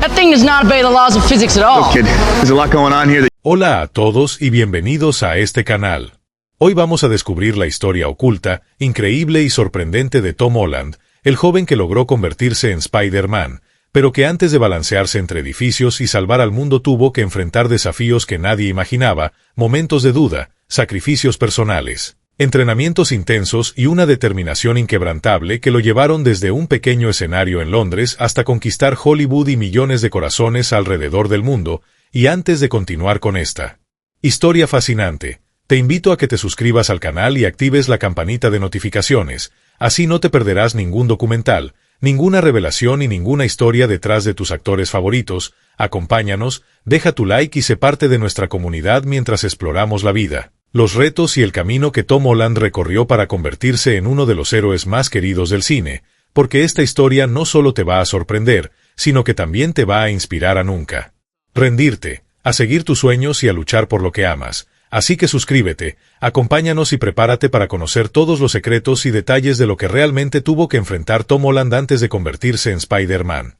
That thing does not obey the laws of physics at all. Look, kid, there's a lot going on here. Hola a todos y bienvenidos a este canal. Hoy vamos a descubrir la historia oculta, increíble y sorprendente de Tom Holland, el joven que logró convertirse en Spider-Man, pero que antes de balancearse entre edificios y salvar al mundo tuvo que enfrentar desafíos que nadie imaginaba, momentos de duda, sacrificios personales, entrenamientos intensos y una determinación inquebrantable que lo llevaron desde un pequeño escenario en Londres hasta conquistar Hollywood y millones de corazones alrededor del mundo. Y antes de continuar con esta historia fascinante, te invito a que te suscribas al canal y actives la campanita de notificaciones, así no te perderás ningún documental, ninguna revelación y ninguna historia detrás de tus actores favoritos. Acompáñanos, deja tu like y sé parte de nuestra comunidad mientras exploramos la vida, los retos y el camino que Tom Holland recorrió para convertirse en uno de los héroes más queridos del cine, porque esta historia no solo te va a sorprender, sino que también te va a inspirar a nunca rendirte, a seguir tus sueños y a luchar por lo que amas. Así que suscríbete, acompáñanos y prepárate para conocer todos los secretos y detalles de lo que realmente tuvo que enfrentar Tom Holland antes de convertirse en Spider-Man.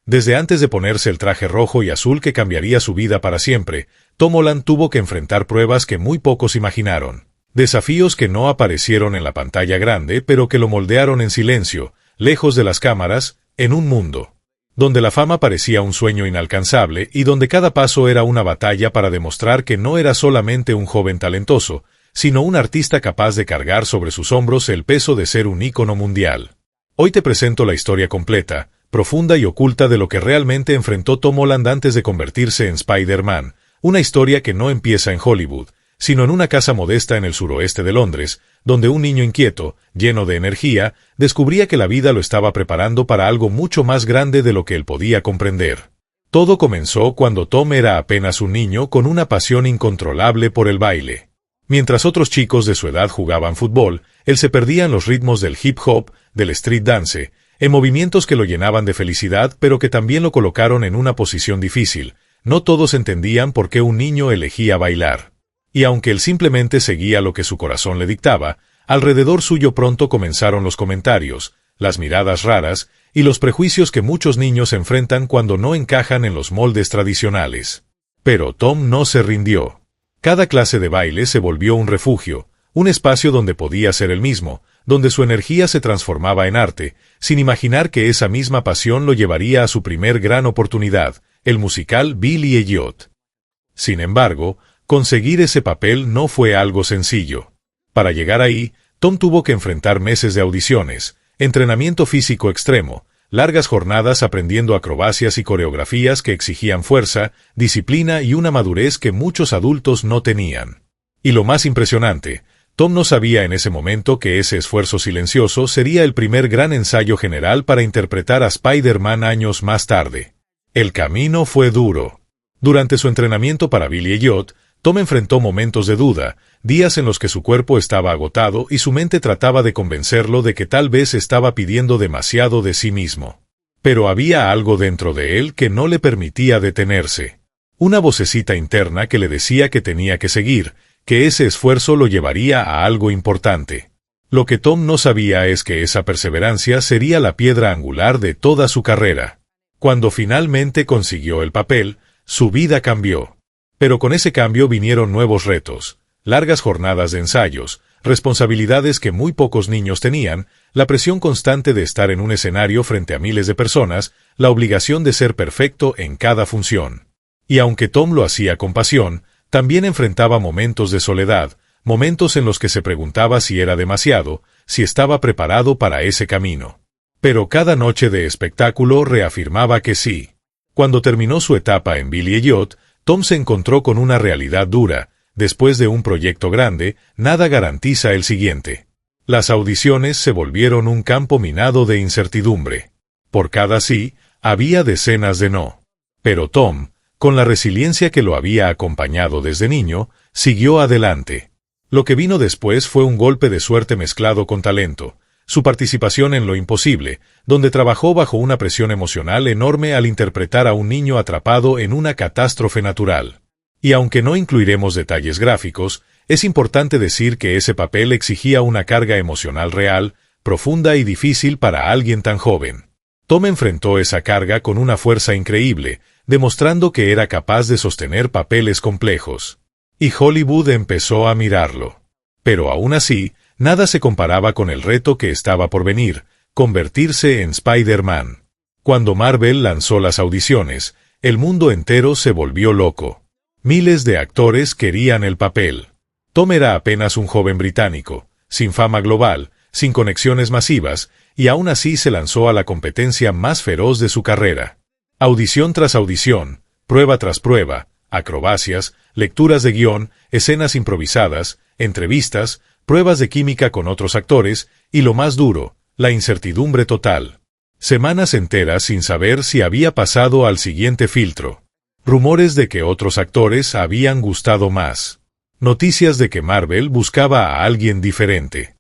Desde antes de ponerse el traje rojo y azul que cambiaría su vida para siempre, Tom Holland tuvo que enfrentar pruebas que muy pocos imaginaron. Desafíos que no aparecieron en la pantalla grande, pero que lo moldearon en silencio, lejos de las cámaras, en un mundo donde la fama parecía un sueño inalcanzable y donde cada paso era una batalla para demostrar que no era solamente un joven talentoso, sino un artista capaz de cargar sobre sus hombros el peso de ser un ícono mundial. Hoy te presento la historia completa, profunda y oculta de lo que realmente enfrentó Tom Holland antes de convertirse en Spider-Man, una historia que no empieza en Hollywood, sino en una casa modesta en el suroeste de Londres, donde un niño inquieto, lleno de energía, descubría que la vida lo estaba preparando para algo mucho más grande de lo que él podía comprender. Todo comenzó cuando Tom era apenas un niño con una pasión incontrolable por el baile. Mientras otros chicos de su edad jugaban fútbol, él se perdía en los ritmos del hip hop, del street dance, en movimientos que lo llenaban de felicidad pero que también lo colocaron en una posición difícil. No todos entendían por qué un niño elegía bailar. Y aunque él simplemente seguía lo que su corazón le dictaba, alrededor suyo pronto comenzaron los comentarios, las miradas raras y los prejuicios que muchos niños enfrentan cuando no encajan en los moldes tradicionales. Pero Tom no se rindió. Cada clase de baile se volvió un refugio, un espacio donde podía ser él mismo, donde su energía se transformaba en arte, sin imaginar que esa misma pasión lo llevaría a su primer gran oportunidad, el musical Billy Elliot. Sin embargo, conseguir ese papel no fue algo sencillo. Para llegar ahí, Tom tuvo que enfrentar meses de audiciones, entrenamiento físico extremo, largas jornadas aprendiendo acrobacias y coreografías que exigían fuerza, disciplina y una madurez que muchos adultos no tenían. Y lo más impresionante, Tom no sabía en ese momento que ese esfuerzo silencioso sería el primer gran ensayo general para interpretar a Spider-Man años más tarde. El camino fue duro. Durante su entrenamiento para Billy Elliot, Tom enfrentó momentos de duda, días en los que su cuerpo estaba agotado y su mente trataba de convencerlo de que tal vez estaba pidiendo demasiado de sí mismo. Pero había algo dentro de él que no le permitía detenerse. Una vocecita interna que le decía que tenía que seguir, que ese esfuerzo lo llevaría a algo importante. Lo que Tom no sabía es que esa perseverancia sería la piedra angular de toda su carrera. Cuando finalmente consiguió el papel, su vida cambió. Pero con ese cambio vinieron nuevos retos, largas jornadas de ensayos, responsabilidades que muy pocos niños tenían, la presión constante de estar en un escenario frente a miles de personas, la obligación de ser perfecto en cada función. Y aunque Tom lo hacía con pasión, también enfrentaba momentos de soledad, momentos en los que se preguntaba si era demasiado, si estaba preparado para ese camino. Pero cada noche de espectáculo reafirmaba que sí. Cuando terminó su etapa en Billy Elliot, Tom se encontró con una realidad dura. Después de un proyecto grande, nada garantiza el siguiente. Las audiciones se volvieron un campo minado de incertidumbre. Por cada sí, había decenas de no. Pero Tom, con la resiliencia que lo había acompañado desde niño, siguió adelante. Lo que vino después fue un golpe de suerte mezclado con talento. Su participación en Lo Imposible, donde trabajó bajo una presión emocional enorme al interpretar a un niño atrapado en una catástrofe natural. Y aunque no incluiremos detalles gráficos, es importante decir que ese papel exigía una carga emocional real, profunda y difícil para alguien tan joven. Tom enfrentó esa carga con una fuerza increíble, demostrando que era capaz de sostener papeles complejos. Y Hollywood empezó a mirarlo. Pero aún así, nada se comparaba con el reto que estaba por venir, convertirse en Spider-Man. Cuando Marvel lanzó las audiciones, el mundo entero se volvió loco. Miles de actores querían el papel. Tom era apenas un joven británico, sin fama global, sin conexiones masivas, y aún así se lanzó a la competencia más feroz de su carrera. Audición tras audición, prueba tras prueba, acrobacias, lecturas de guión, escenas improvisadas, entrevistas, pruebas de química con otros actores, y lo más duro, la incertidumbre total. Semanas enteras sin saber si había pasado al siguiente filtro. Rumores de que otros actores habían gustado más. Noticias de que Marvel buscaba a alguien diferente.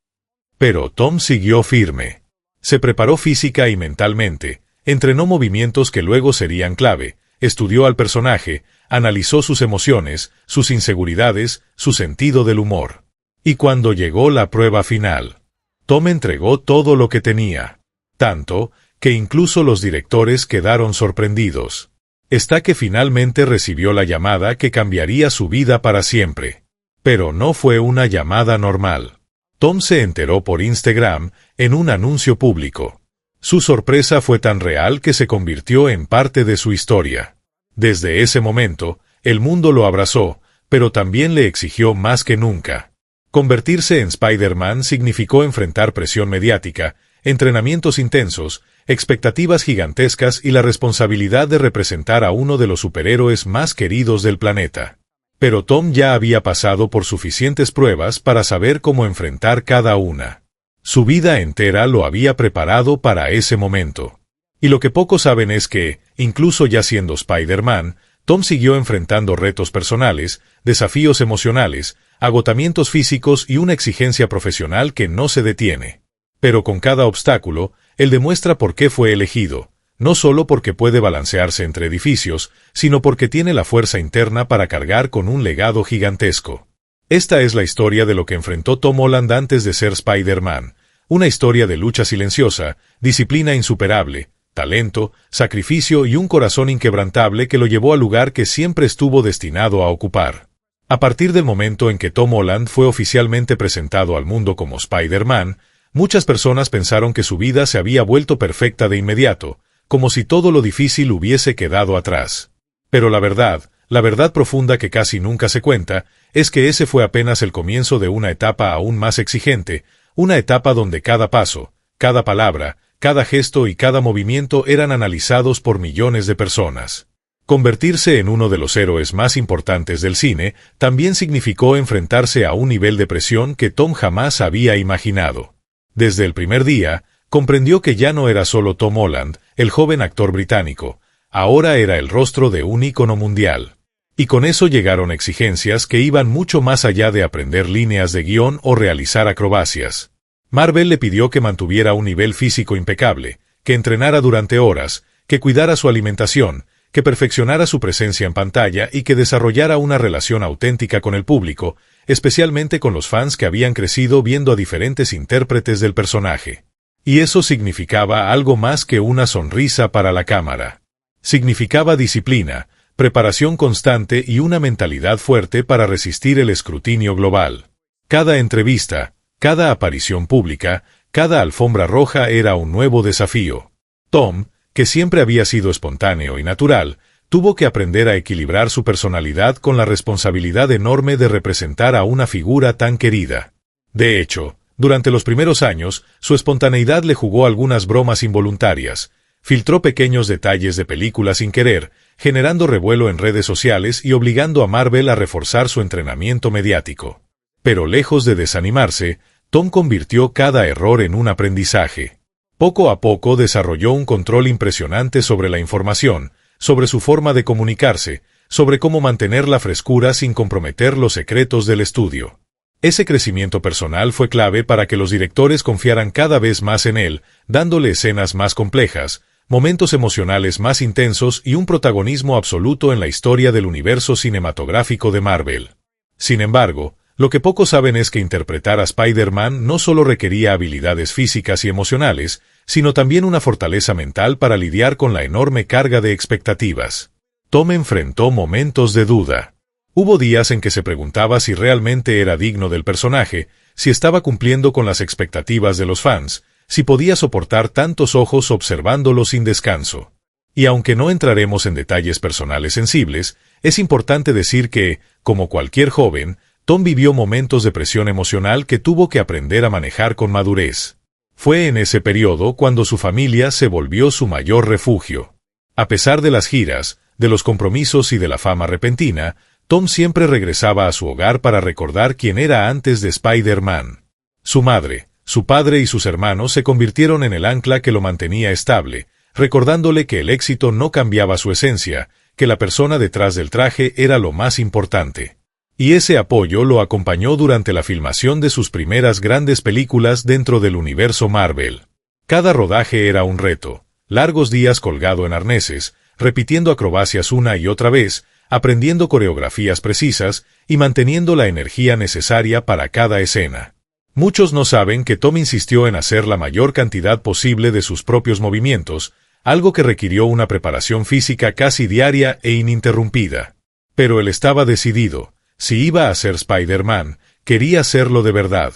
Pero Tom siguió firme. Se preparó física y mentalmente, entrenó movimientos que luego serían clave, estudió al personaje, analizó sus emociones, sus inseguridades, su sentido del humor. Y cuando llegó la prueba final, Tom entregó todo lo que tenía. Tanto, que incluso los directores quedaron sorprendidos. Hasta que finalmente recibió la llamada que cambiaría su vida para siempre. Pero no fue una llamada normal. Tom se enteró por Instagram, en un anuncio público. Su sorpresa fue tan real que se convirtió en parte de su historia. Desde ese momento, el mundo lo abrazó, pero también le exigió más que nunca. Convertirse en Spider-Man significó enfrentar presión mediática, entrenamientos intensos, expectativas gigantescas y la responsabilidad de representar a uno de los superhéroes más queridos del planeta. Pero Tom ya había pasado por suficientes pruebas para saber cómo enfrentar cada una. Su vida entera lo había preparado para ese momento. Y lo que pocos saben es que, incluso ya siendo Spider-Man, Tom siguió enfrentando retos personales, desafíos emocionales, agotamientos físicos y una exigencia profesional que no se detiene. Pero con cada obstáculo, él demuestra por qué fue elegido, no solo porque puede balancearse entre edificios, sino porque tiene la fuerza interna para cargar con un legado gigantesco. Esta es la historia de lo que enfrentó Tom Holland antes de ser Spider-Man, una historia de lucha silenciosa, disciplina insuperable, talento, sacrificio y un corazón inquebrantable que lo llevó al lugar que siempre estuvo destinado a ocupar. A partir del momento en que Tom Holland fue oficialmente presentado al mundo como Spider-Man, muchas personas pensaron que su vida se había vuelto perfecta de inmediato, como si todo lo difícil hubiese quedado atrás. Pero la verdad profunda que casi nunca se cuenta, es que ese fue apenas el comienzo de una etapa aún más exigente, una etapa donde cada paso, cada palabra, cada gesto y cada movimiento eran analizados por millones de personas. Convertirse en uno de los héroes más importantes del cine también significó enfrentarse a un nivel de presión que Tom jamás había imaginado. Desde el primer día, comprendió que ya no era solo Tom Holland, el joven actor británico, ahora era el rostro de un ícono mundial. Y con eso llegaron exigencias que iban mucho más allá de aprender líneas de guión o realizar acrobacias. Marvel le pidió que mantuviera un nivel físico impecable, que entrenara durante horas, que cuidara su alimentación, que perfeccionara su presencia en pantalla y que desarrollara una relación auténtica con el público, especialmente con los fans que habían crecido viendo a diferentes intérpretes del personaje. Y eso significaba algo más que una sonrisa para la cámara. Significaba disciplina, preparación constante y una mentalidad fuerte para resistir el escrutinio global. Cada entrevista, cada aparición pública, cada alfombra roja era un nuevo desafío. Tom, que siempre había sido espontáneo y natural, tuvo que aprender a equilibrar su personalidad con la responsabilidad enorme de representar a una figura tan querida. De hecho, durante los primeros años, su espontaneidad le jugó algunas bromas involuntarias. Filtró pequeños detalles de películas sin querer, generando revuelo en redes sociales y obligando a Marvel a reforzar su entrenamiento mediático. Pero lejos de desanimarse, Tom convirtió cada error en un aprendizaje. Poco a poco desarrolló un control impresionante sobre la información, sobre su forma de comunicarse, sobre cómo mantener la frescura sin comprometer los secretos del estudio. Ese crecimiento personal fue clave para que los directores confiaran cada vez más en él, dándole escenas más complejas, momentos emocionales más intensos y un protagonismo absoluto en la historia del universo cinematográfico de Marvel. Sin embargo, lo que pocos saben es que interpretar a Spider-Man no solo requería habilidades físicas y emocionales, sino también una fortaleza mental para lidiar con la enorme carga de expectativas. Tom enfrentó momentos de duda. Hubo días en que se preguntaba si realmente era digno del personaje, si estaba cumpliendo con las expectativas de los fans, si podía soportar tantos ojos observándolo sin descanso. Y aunque no entraremos en detalles personales sensibles, es importante decir que, como cualquier joven, Tom vivió momentos de presión emocional que tuvo que aprender a manejar con madurez. Fue en ese periodo cuando su familia se volvió su mayor refugio. A pesar de las giras, de los compromisos y de la fama repentina, Tom siempre regresaba a su hogar para recordar quién era antes de Spider-Man. Su madre, su padre y sus hermanos se convirtieron en el ancla que lo mantenía estable, recordándole que el éxito no cambiaba su esencia, que la persona detrás del traje era lo más importante. Y ese apoyo lo acompañó durante la filmación de sus primeras grandes películas dentro del universo Marvel. Cada rodaje era un reto, largos días colgado en arneses, repitiendo acrobacias una y otra vez, aprendiendo coreografías precisas y manteniendo la energía necesaria para cada escena. Muchos no saben que Tom insistió en hacer la mayor cantidad posible de sus propios movimientos, algo que requirió una preparación física casi diaria e ininterrumpida. Pero él estaba decidido. Si iba a ser Spider-Man, quería hacerlo de verdad.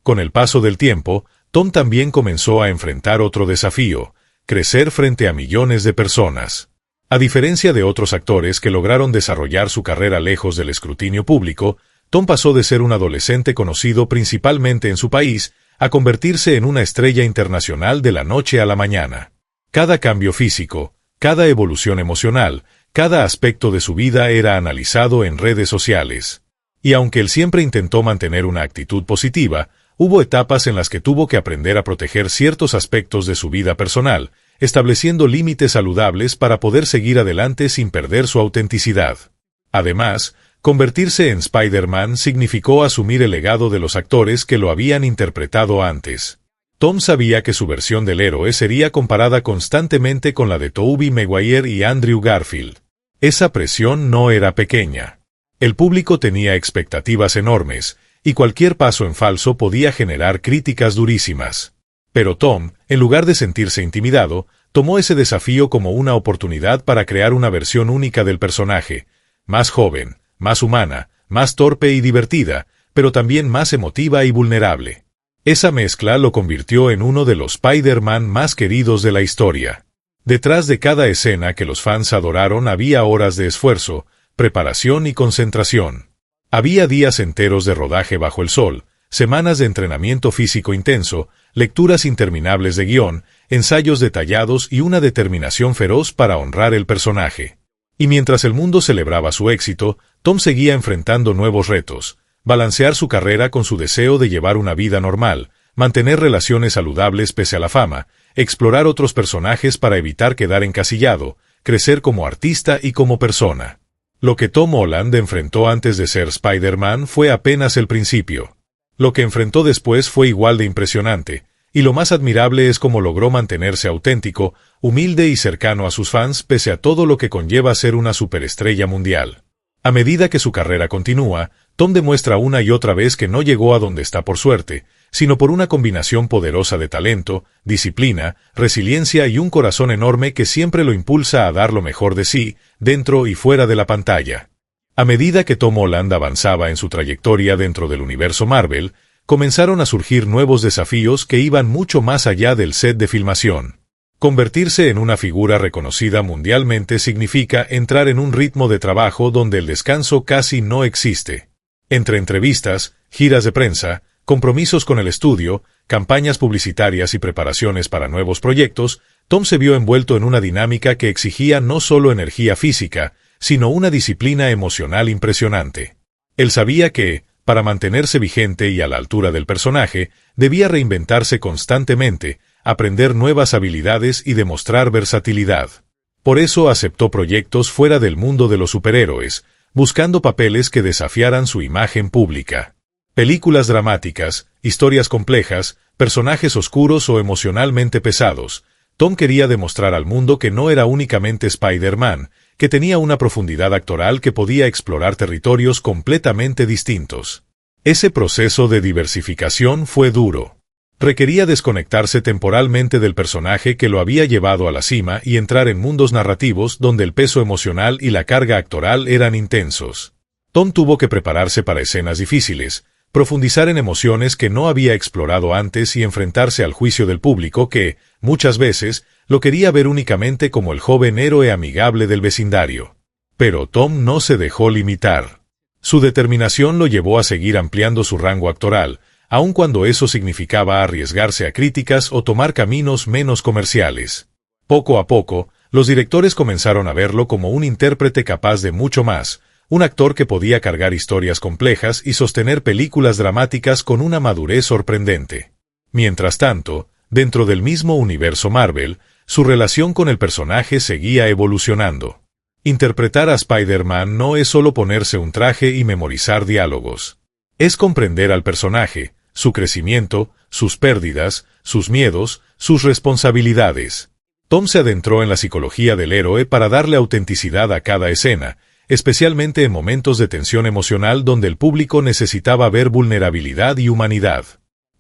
Con el paso del tiempo, Tom también comenzó a enfrentar otro desafío: crecer frente a millones de personas. A diferencia de otros actores que lograron desarrollar su carrera lejos del escrutinio público, Tom pasó de ser un adolescente conocido principalmente en su país a convertirse en una estrella internacional de la noche a la mañana. Cada cambio físico, cada evolución emocional, cada aspecto de su vida era analizado en redes sociales. Y aunque él siempre intentó mantener una actitud positiva, hubo etapas en las que tuvo que aprender a proteger ciertos aspectos de su vida personal, estableciendo límites saludables para poder seguir adelante sin perder su autenticidad. Además, convertirse en Spider-Man significó asumir el legado de los actores que lo habían interpretado antes. Tom sabía que su versión del héroe sería comparada constantemente con la de Tobey Maguire y Andrew Garfield. Esa presión no era pequeña. El público tenía expectativas enormes, y cualquier paso en falso podía generar críticas durísimas. Pero Tom, en lugar de sentirse intimidado, tomó ese desafío como una oportunidad para crear una versión única del personaje, más joven, más humana, más torpe y divertida, pero también más emotiva y vulnerable. Esa mezcla lo convirtió en uno de los Spider-Man más queridos de la historia. Detrás de cada escena que los fans adoraron había horas de esfuerzo, preparación y concentración. Había días enteros de rodaje bajo el sol, semanas de entrenamiento físico intenso, lecturas interminables de guión, ensayos detallados y una determinación feroz para honrar el personaje. Y mientras el mundo celebraba su éxito, Tom seguía enfrentando nuevos retos: balancear su carrera con su deseo de llevar una vida normal, mantener relaciones saludables pese a la fama, explorar otros personajes para evitar quedar encasillado, crecer como artista y como persona. Lo que Tom Holland enfrentó antes de ser Spider-Man fue apenas el principio. Lo que enfrentó después fue igual de impresionante, y lo más admirable es cómo logró mantenerse auténtico, humilde y cercano a sus fans pese a todo lo que conlleva ser una superestrella mundial. A medida que su carrera continúa, Tom demuestra una y otra vez que no llegó a donde está por suerte, sino por una combinación poderosa de talento, disciplina, resiliencia y un corazón enorme que siempre lo impulsa a dar lo mejor de sí, dentro y fuera de la pantalla. A medida que Tom Holland avanzaba en su trayectoria dentro del universo Marvel, comenzaron a surgir nuevos desafíos que iban mucho más allá del set de filmación. Convertirse en una figura reconocida mundialmente significa entrar en un ritmo de trabajo donde el descanso casi no existe. Entre entrevistas, giras de prensa, compromisos con el estudio, campañas publicitarias y preparaciones para nuevos proyectos, Tom se vio envuelto en una dinámica que exigía no solo energía física, sino una disciplina emocional impresionante. Él sabía que, para mantenerse vigente y a la altura del personaje, debía reinventarse constantemente, aprender nuevas habilidades y demostrar versatilidad. Por eso aceptó proyectos fuera del mundo de los superhéroes, buscando papeles que desafiaran su imagen pública. Películas dramáticas, historias complejas, personajes oscuros o emocionalmente pesados. Tom quería demostrar al mundo que no era únicamente Spider-Man, que tenía una profundidad actoral que podía explorar territorios completamente distintos. Ese proceso de diversificación fue duro. Requería desconectarse temporalmente del personaje que lo había llevado a la cima y entrar en mundos narrativos donde el peso emocional y la carga actoral eran intensos. Tom tuvo que prepararse para escenas difíciles, profundizar en emociones que no había explorado antes y enfrentarse al juicio del público que, muchas veces, lo quería ver únicamente como el joven héroe amigable del vecindario. Pero Tom no se dejó limitar. Su determinación lo llevó a seguir ampliando su rango actoral, aun cuando eso significaba arriesgarse a críticas o tomar caminos menos comerciales. Poco a poco, los directores comenzaron a verlo como un intérprete capaz de mucho más, un actor que podía cargar historias complejas y sostener películas dramáticas con una madurez sorprendente. Mientras tanto, dentro del mismo universo Marvel, su relación con el personaje seguía evolucionando. Interpretar a Spider-Man no es solo ponerse un traje y memorizar diálogos. Es comprender al personaje, su crecimiento, sus pérdidas, sus miedos, sus responsabilidades. Tom se adentró en la psicología del héroe para darle autenticidad a cada escena, especialmente en momentos de tensión emocional donde el público necesitaba ver vulnerabilidad y humanidad.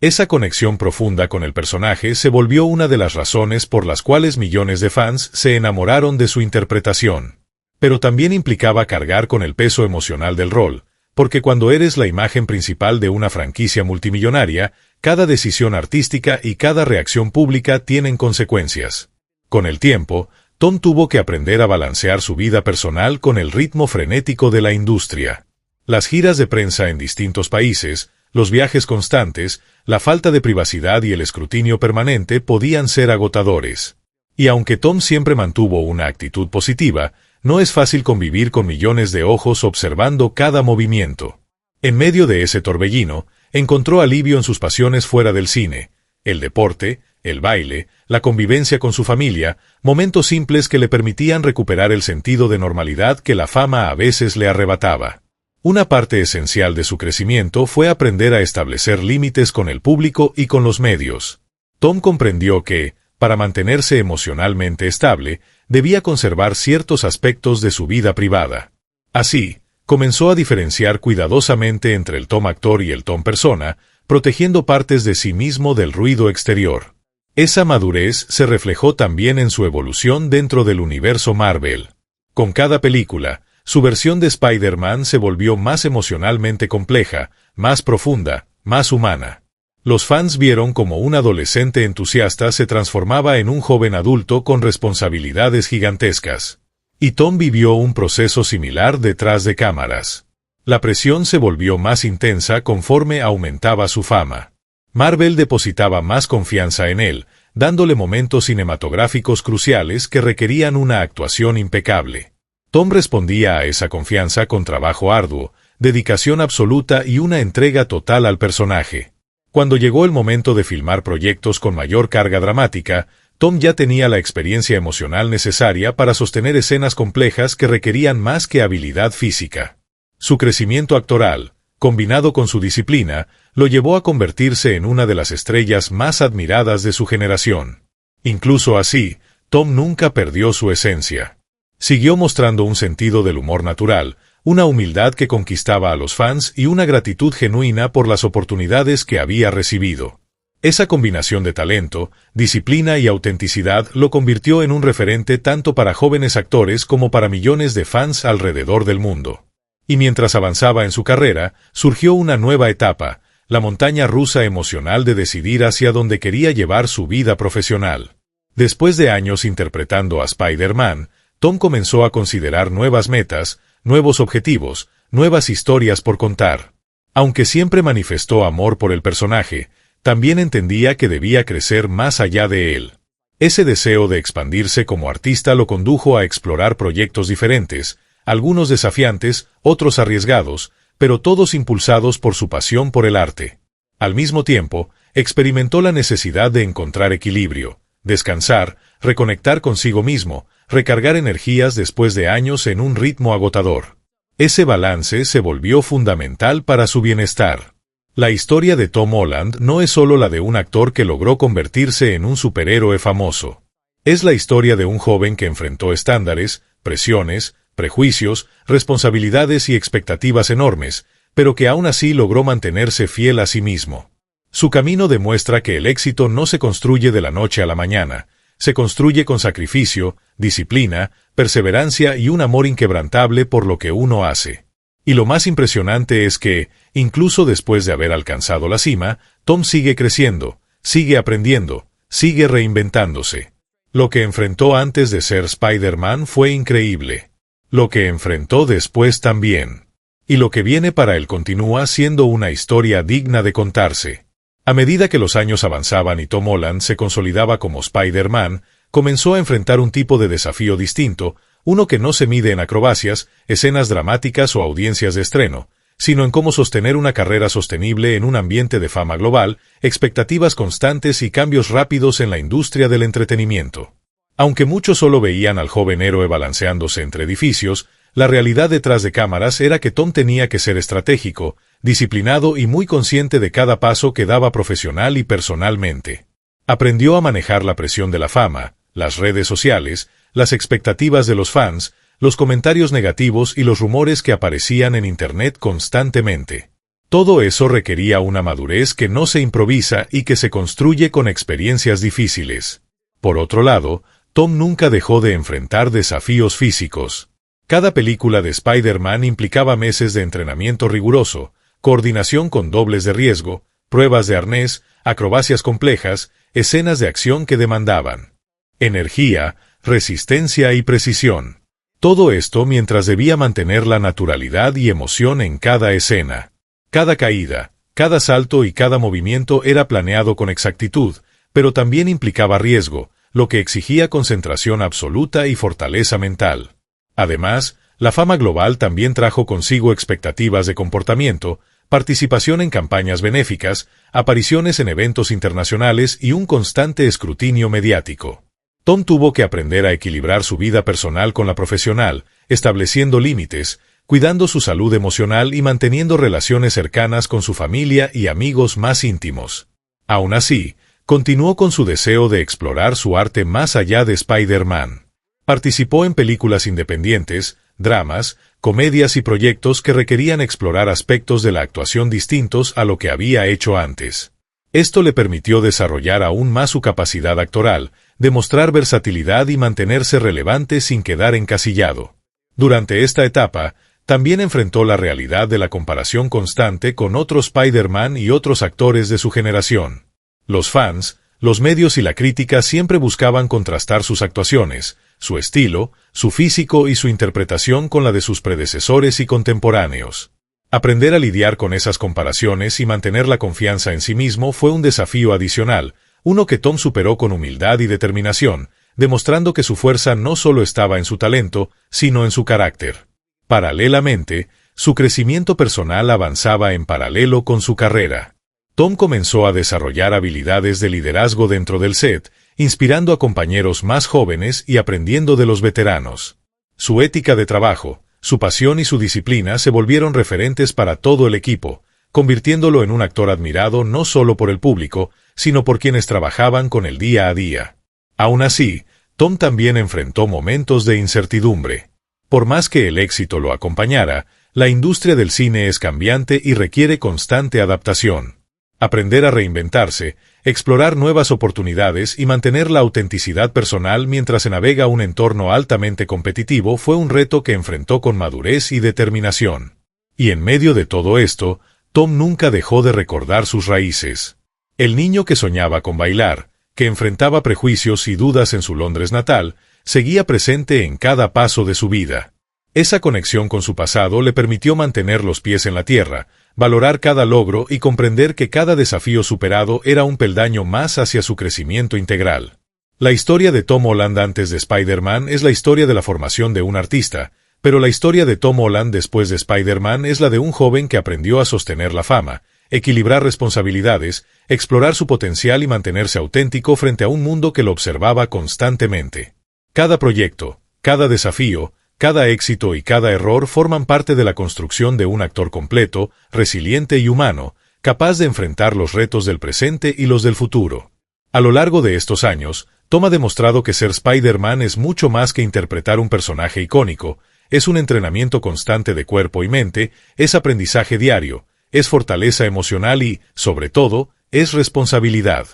Esa conexión profunda con el personaje se volvió una de las razones por las cuales millones de fans se enamoraron de su interpretación. Pero también implicaba cargar con el peso emocional del rol, porque cuando eres la imagen principal de una franquicia multimillonaria, cada decisión artística y cada reacción pública tienen consecuencias. Con el tiempo, Tom tuvo que aprender a balancear su vida personal con el ritmo frenético de la industria. Las giras de prensa en distintos países, los viajes constantes, la falta de privacidad y el escrutinio permanente podían ser agotadores. Y aunque Tom siempre mantuvo una actitud positiva, no es fácil convivir con millones de ojos observando cada movimiento. En medio de ese torbellino, encontró alivio en sus pasiones fuera del cine, el deporte, el baile, la convivencia con su familia, momentos simples que le permitían recuperar el sentido de normalidad que la fama a veces le arrebataba. Una parte esencial de su crecimiento fue aprender a establecer límites con el público y con los medios. Tom comprendió que, para mantenerse emocionalmente estable, debía conservar ciertos aspectos de su vida privada. Así, comenzó a diferenciar cuidadosamente entre el Tom actor y el Tom persona, protegiendo partes de sí mismo del ruido exterior. Esa madurez se reflejó también en su evolución dentro del universo Marvel. Con cada película, su versión de Spider-Man se volvió más emocionalmente compleja, más profunda, más humana. Los fans vieron cómo un adolescente entusiasta se transformaba en un joven adulto con responsabilidades gigantescas. Y Tom vivió un proceso similar detrás de cámaras. La presión se volvió más intensa conforme aumentaba su fama. Marvel depositaba más confianza en él, dándole momentos cinematográficos cruciales que requerían una actuación impecable. Tom respondía a esa confianza con trabajo arduo, dedicación absoluta y una entrega total al personaje. Cuando llegó el momento de filmar proyectos con mayor carga dramática, Tom ya tenía la experiencia emocional necesaria para sostener escenas complejas que requerían más que habilidad física. Su crecimiento actoral, combinado con su disciplina, lo llevó a convertirse en una de las estrellas más admiradas de su generación. Incluso así, Tom nunca perdió su esencia. Siguió mostrando un sentido del humor natural, una humildad que conquistaba a los fans y una gratitud genuina por las oportunidades que había recibido. Esa combinación de talento, disciplina y autenticidad lo convirtió en un referente tanto para jóvenes actores como para millones de fans alrededor del mundo. Y mientras avanzaba en su carrera, surgió una nueva etapa, la montaña rusa emocional de decidir hacia dónde quería llevar su vida profesional. Después de años interpretando a Spider-Man, Tom comenzó a considerar nuevas metas, nuevos objetivos, nuevas historias por contar. Aunque siempre manifestó amor por el personaje, también entendía que debía crecer más allá de él. Ese deseo de expandirse como artista lo condujo a explorar proyectos diferentes, algunos desafiantes, otros arriesgados, pero todos impulsados por su pasión por el arte. Al mismo tiempo, experimentó la necesidad de encontrar equilibrio, descansar, reconectar consigo mismo, recargar energías después de años en un ritmo agotador. Ese balance se volvió fundamental para su bienestar. La historia de Tom Holland no es solo la de un actor que logró convertirse en un superhéroe famoso. Es la historia de un joven que enfrentó estándares, presiones, prejuicios, responsabilidades y expectativas enormes, pero que aún así logró mantenerse fiel a sí mismo. Su camino demuestra que el éxito no se construye de la noche a la mañana, se construye con sacrificio, disciplina, perseverancia y un amor inquebrantable por lo que uno hace. Y lo más impresionante es que, incluso después de haber alcanzado la cima, Tom sigue creciendo, sigue aprendiendo, sigue reinventándose. Lo que enfrentó antes de ser Spider-Man fue increíble. Lo que enfrentó después también. Y lo que viene para él continúa siendo una historia digna de contarse. A medida que los años avanzaban y Tom Holland se consolidaba como Spider-Man, comenzó a enfrentar un tipo de desafío distinto, uno que no se mide en acrobacias, escenas dramáticas o audiencias de estreno, sino en cómo sostener una carrera sostenible en un ambiente de fama global, expectativas constantes y cambios rápidos en la industria del entretenimiento. Aunque muchos solo veían al joven héroe balanceándose entre edificios, la realidad detrás de cámaras era que Tom tenía que ser estratégico, disciplinado y muy consciente de cada paso que daba profesional y personalmente. Aprendió a manejar la presión de la fama, las redes sociales, las expectativas de los fans, los comentarios negativos y los rumores que aparecían en Internet constantemente. Todo eso requería una madurez que no se improvisa y que se construye con experiencias difíciles. Por otro lado, Tom nunca dejó de enfrentar desafíos físicos. Cada película de Spider-Man implicaba meses de entrenamiento riguroso, coordinación con dobles de riesgo, pruebas de arnés, acrobacias complejas, escenas de acción que demandaban energía, resistencia y precisión. Todo esto mientras debía mantener la naturalidad y emoción en cada escena. Cada caída, cada salto y cada movimiento era planeado con exactitud, pero también implicaba riesgo, lo que exigía concentración absoluta y fortaleza mental. Además, la fama global también trajo consigo expectativas de comportamiento, participación en campañas benéficas, apariciones en eventos internacionales y un constante escrutinio mediático. Tom tuvo que aprender a equilibrar su vida personal con la profesional, estableciendo límites, cuidando su salud emocional y manteniendo relaciones cercanas con su familia y amigos más íntimos. Aún así, continuó con su deseo de explorar su arte más allá de Spider-Man. Participó en películas independientes, dramas, comedias y proyectos que requerían explorar aspectos de la actuación distintos a lo que había hecho antes. Esto le permitió desarrollar aún más su capacidad actoral, demostrar versatilidad y mantenerse relevante sin quedar encasillado. Durante esta etapa, también enfrentó la realidad de la comparación constante con otros Spider-Man y otros actores de su generación. Los fans, los medios y la crítica siempre buscaban contrastar sus actuaciones, su estilo, su físico y su interpretación con la de sus predecesores y contemporáneos. Aprender a lidiar con esas comparaciones y mantener la confianza en sí mismo fue un desafío adicional, uno que Tom superó con humildad y determinación, demostrando que su fuerza no solo estaba en su talento, sino en su carácter. Paralelamente, su crecimiento personal avanzaba en paralelo con su carrera. Tom comenzó a desarrollar habilidades de liderazgo dentro del set, inspirando a compañeros más jóvenes y aprendiendo de los veteranos. Su ética de trabajo, su pasión y su disciplina se volvieron referentes para todo el equipo, convirtiéndolo en un actor admirado no solo por el público, sino por quienes trabajaban con él día a día. Aún así, Tom también enfrentó momentos de incertidumbre. Por más que el éxito lo acompañara, la industria del cine es cambiante y requiere constante adaptación. Aprender a reinventarse, explorar nuevas oportunidades y mantener la autenticidad personal mientras se navega un entorno altamente competitivo fue un reto que enfrentó con madurez y determinación. Y en medio de todo esto, Tom nunca dejó de recordar sus raíces. El niño que soñaba con bailar, que enfrentaba prejuicios y dudas en su Londres natal, seguía presente en cada paso de su vida. Esa conexión con su pasado le permitió mantener los pies en la tierra, valorar cada logro y comprender que cada desafío superado era un peldaño más hacia su crecimiento integral. La historia de Tom Holland antes de Spider-Man es la historia de la formación de un artista, pero la historia de Tom Holland después de Spider-Man es la de un joven que aprendió a sostener la fama, equilibrar responsabilidades, explorar su potencial y mantenerse auténtico frente a un mundo que lo observaba constantemente. Cada proyecto, cada desafío, cada éxito y cada error forman parte de la construcción de un actor completo, resiliente y humano, capaz de enfrentar los retos del presente y los del futuro. A lo largo de estos años, Tom ha demostrado que ser Spider-Man es mucho más que interpretar un personaje icónico, es un entrenamiento constante de cuerpo y mente, es aprendizaje diario, es fortaleza emocional y, sobre todo, es responsabilidad.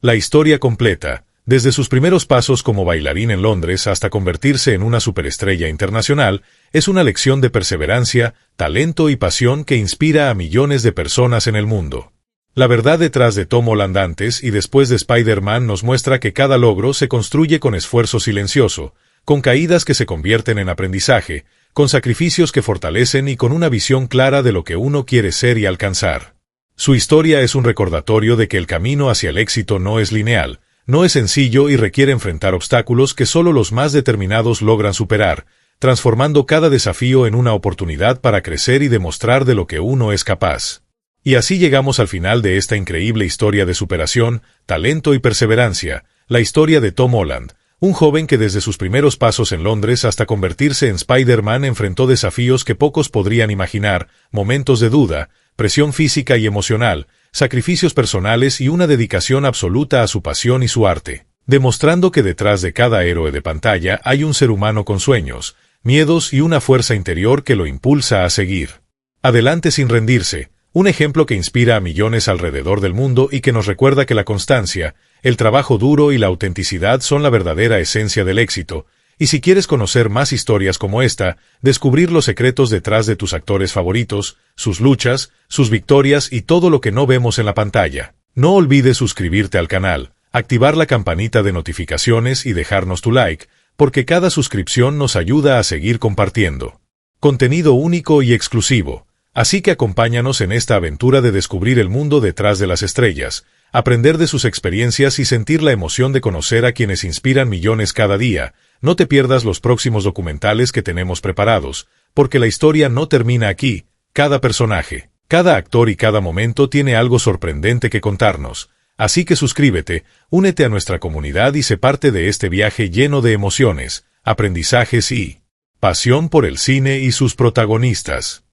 La historia completa, desde sus primeros pasos como bailarín en Londres hasta convertirse en una superestrella internacional, es una lección de perseverancia, talento y pasión que inspira a millones de personas en el mundo. La verdad detrás de Tom Holland antes y después de Spider-Man nos muestra que cada logro se construye con esfuerzo silencioso, con caídas que se convierten en aprendizaje, con sacrificios que fortalecen y con una visión clara de lo que uno quiere ser y alcanzar. Su historia es un recordatorio de que el camino hacia el éxito no es lineal, no es sencillo y requiere enfrentar obstáculos que solo los más determinados logran superar, transformando cada desafío en una oportunidad para crecer y demostrar de lo que uno es capaz. Y así llegamos al final de esta increíble historia de superación, talento y perseverancia, la historia de Tom Holland, un joven que desde sus primeros pasos en Londres hasta convertirse en Spider-Man enfrentó desafíos que pocos podrían imaginar, momentos de duda, presión física y emocional, sacrificios personales y una dedicación absoluta a su pasión y su arte, demostrando que detrás de cada héroe de pantalla hay un ser humano con sueños, miedos y una fuerza interior que lo impulsa a seguir adelante sin rendirse. Un ejemplo que inspira a millones alrededor del mundo y que nos recuerda que la constancia, el trabajo duro y la autenticidad son la verdadera esencia del éxito. Y si quieres conocer más historias como esta, descubrir los secretos detrás de tus actores favoritos, sus luchas, sus victorias y todo lo que no vemos en la pantalla, no olvides suscribirte al canal, activar la campanita de notificaciones y dejarnos tu like, porque cada suscripción nos ayuda a seguir compartiendo contenido único y exclusivo. Así que acompáñanos en esta aventura de descubrir el mundo detrás de las estrellas, aprender de sus experiencias y sentir la emoción de conocer a quienes inspiran millones cada día. No te pierdas los próximos documentales que tenemos preparados, porque la historia no termina aquí. Cada personaje, cada actor y cada momento tiene algo sorprendente que contarnos. Así que suscríbete, únete a nuestra comunidad y sé parte de este viaje lleno de emociones, aprendizajes y pasión por el cine y sus protagonistas.